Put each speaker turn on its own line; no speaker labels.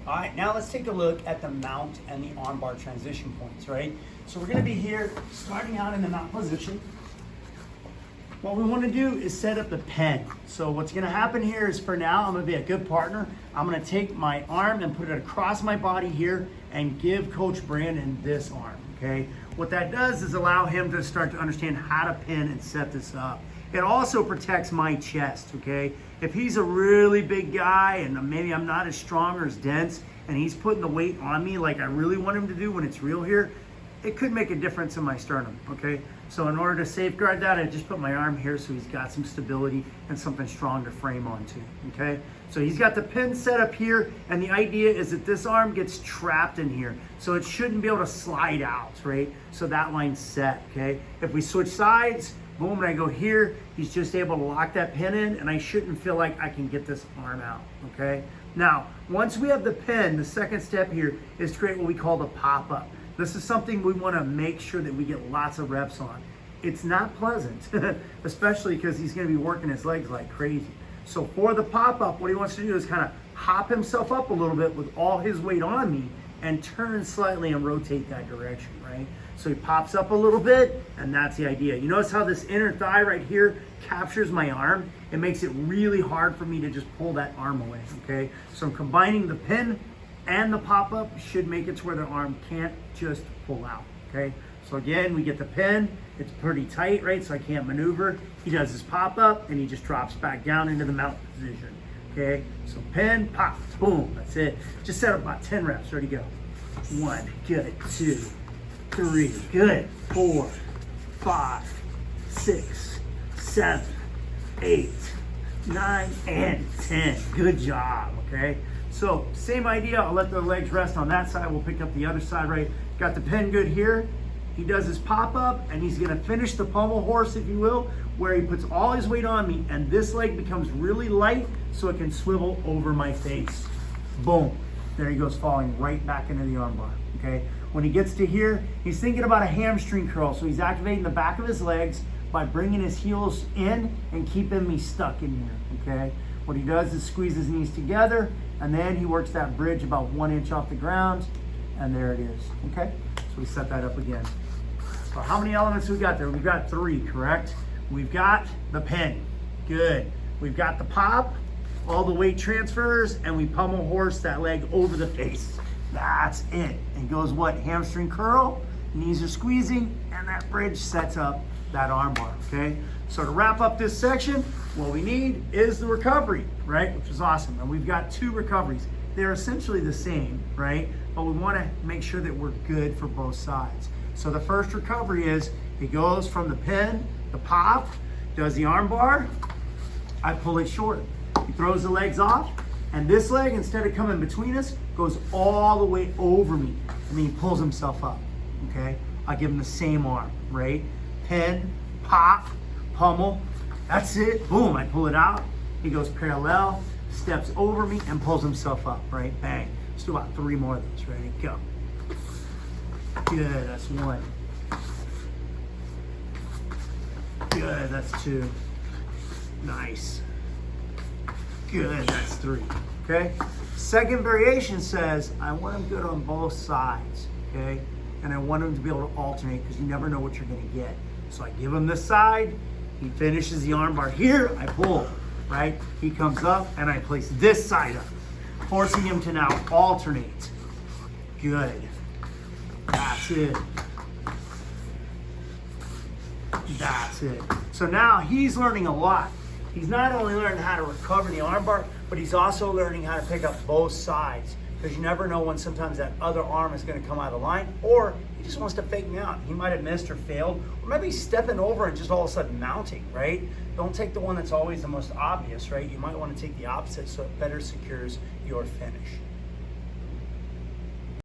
All right, now let's take a look at the mount and the armbar transition points, right? So we're gonna be here starting out in the mount position. What we wanna do is set up the pen. So what's gonna happen here is for now, I'm gonna be a good partner. I'm gonna take my arm and put it across my body here and give Coach Brandon this arm, okay? What that does is allow him to start to understand how to pin and set this up. It also protects my chest, okay? If he's a really big guy and maybe I'm not as strong or as dense and he's putting the weight on me like I really want him to do when it's real here, it could make a difference in my sternum, okay? So in order to safeguard that, I just put my arm here so he's got some stability and something strong to frame onto, okay? So he's got the pin set up here, and the idea is that this arm gets trapped in here, so it shouldn't be able to slide out, right? So that line's set, okay? If we switch sides, boom, and I go here, he's just able to lock that pin in, and I shouldn't feel like I can get this arm out, okay? Now, once we have the pin, the second step here is to create what we call the pop-up. This is something we want to make sure that we get lots of reps on. It's not pleasant, especially because he's going to be working his legs like crazy. So for the pop-up, what he wants to do is kind of hop himself up a little bit with all his weight on me and turn slightly and rotate that direction, right? So he pops up a little bit, and that's the idea. You notice how this inner thigh right here captures my arm? It makes it really hard for me to just pull that arm away, okay? So I'm combining the pin and the pop-up should make it to where the arm can't just pull out, okay? So again, we get the pin, it's pretty tight, right? So I can't maneuver. He does his pop-up and he just drops back down into the mount position, okay? So pin, pop, boom, that's it. Just set up about 10 reps, ready to go. 1, good, 2, 3, good, 4, 5, 6, 7, 8, 9, and 10. Good job, okay? So same idea, I'll let the legs rest on that side. We'll pick up the other side, right? Got the pin good here. He does his pop-up and he's gonna finish the pommel horse, if you will, where he puts all his weight on me and this leg becomes really light so it can swivel over my face. Boom, there he goes falling right back into the armbar, okay? When he gets to here, he's thinking about a hamstring curl. So he's activating the back of his legs by bringing his heels in and keeping me stuck in here, okay? What he does is squeeze his knees together and then he works that bridge about 1 inch off the ground and there it is, okay? So we set that up again. So how many elements we got there? We've got 3, correct? We've got the pin, good. We've got the pop, all the weight transfers, and we pommel horse that leg over the face. That's it. And goes what? Hamstring curl, knees are squeezing, and that bridge sets up that arm bar, okay? So to wrap up this section, what we need is the recovery, right? Which is awesome. And we've got 2 recoveries. They're essentially the same, right? But we wanna make sure that we're good for both sides. So the first recovery is, he goes from the pin, the pop, does the arm bar, I pull it short. He throws the legs off, and this leg, instead of coming between us, goes all the way over me, and then he pulls himself up, okay? I give him the same arm, right? Pin, pop, pummel, that's it, boom, I pull it out. He goes parallel, steps over me, and pulls himself up, right? Bang. Let's do about 3 more of those, ready, go. Good, that's 1. Good, that's 2. Nice. Good, that's 3, okay? Second variation says, I want him good on both sides, okay? And I want him to be able to alternate because you never know what you're gonna get. So I give him this side, he finishes the arm bar here, I pull, right? He comes up and I place this side up, forcing him to now alternate. Good. That's it. That's it. So now he's learning a lot. He's not only learning how to recover the armbar, but he's also learning how to pick up both sides. Because you never know when sometimes that other arm is going to come out of line, or he just wants to fake me out. He might have missed or failed, or maybe he's stepping over and just all of a sudden mounting, right? Don't take the one that's always the most obvious, right? You might want to take the opposite so it better secures your finish.